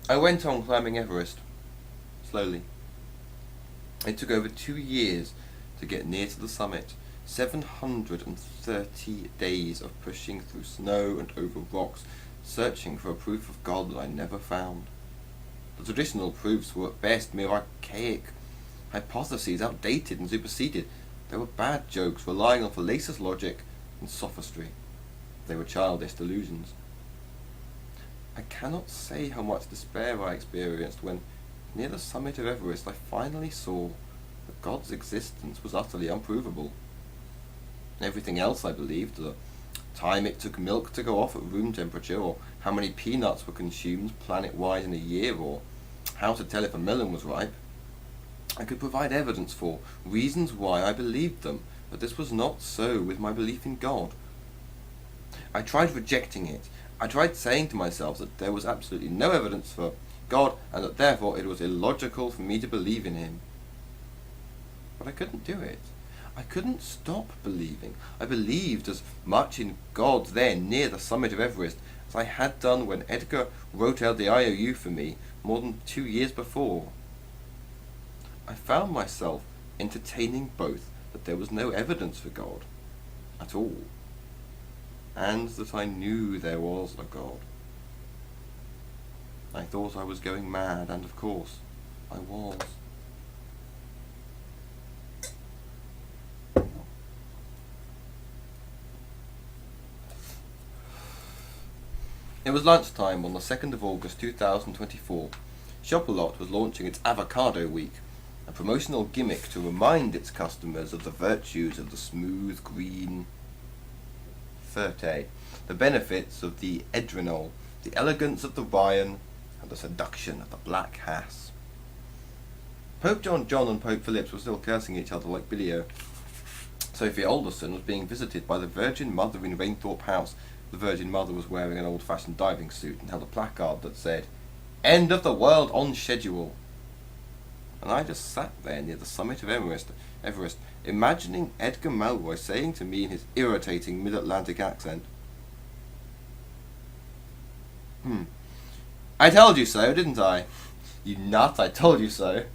I went on climbing Everest, slowly. It took over 2 years to get near to the summit, 730 days of pushing through snow and over rocks, searching for a proof of God that I never found. The traditional proofs were at best mere archaic hypotheses, outdated and superseded. They were bad jokes relying on fallacious logic and sophistry. They were childish delusions. I cannot say how much despair I experienced when, near the summit of Everest, I finally saw that God's existence was utterly unprovable. Everything else I believed, the time it took milk to go off at room temperature, or how many peanuts were consumed planet-wide in a year, or how to tell if a melon was ripe, I could provide evidence for, reasons why I believed them, but this was not so with my belief in God. I tried rejecting it. I tried saying to myself that there was absolutely no evidence for God, and that therefore it was illogical for me to believe in him. But I couldn't do it. I couldn't stop believing. I believed as much in God then, near the summit of Everest, as I had done when Edgar wrote out the IOU for me more than 2 years before. I found myself entertaining both that there was no evidence for God at all, and that I knew there was a God. I thought I was going mad, and of course, I was. It was lunchtime on the 2nd of August 2024. Shop-a-Lot was launching its Avocado Week, a promotional gimmick to remind its customers of the virtues of the smooth green Ferte, the benefits of the Edrenol, the elegance of the Ryan, and the seduction of the Black Hass. Pope John and Pope Phillips were still cursing each other like Billio. Sophie Alderson was being visited by the Virgin Mother in Rainthorpe House. The Virgin Mother was wearing an old-fashioned diving suit and held a placard that said, "End of the world on schedule." And I just sat there near the summit of Everest, imagining Edgar Malroy saying to me in his irritating mid-Atlantic accent, "I told you so, didn't I? You nut, I told you so."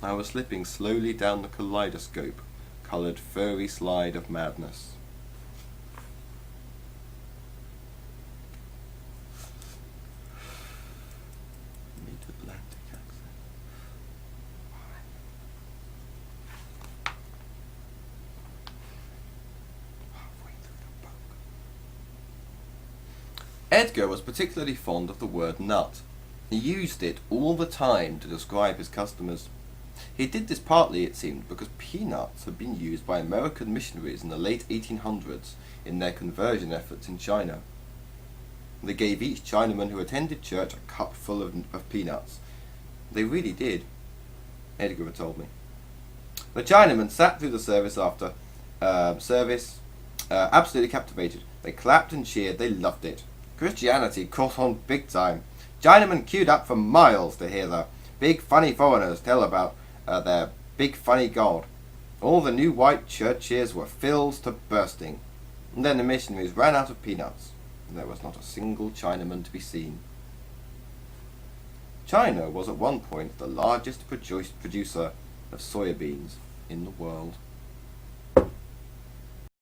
I was slipping slowly down the kaleidoscope-coloured furry slide of madness. Mid-Atlantic accent. Halfway through the book. Edgar was particularly fond of the word nut. He used it all the time to describe his customers. He did this partly, it seemed, because peanuts had been used by American missionaries in the late 1800s in their conversion efforts in China. They gave each Chinaman who attended church a cup full of peanuts. They really did, Edgar had told me. The Chinaman sat through the service after absolutely captivated. They clapped and cheered. They loved it. Christianity caught on big time. Chinamen queued up for miles to hear the big funny foreigners tell about their big funny God. All the new white churches were filled to bursting. And then the missionaries ran out of peanuts. And there was not a single Chinaman to be seen. China was at one point the largest producer of soya beans in the world.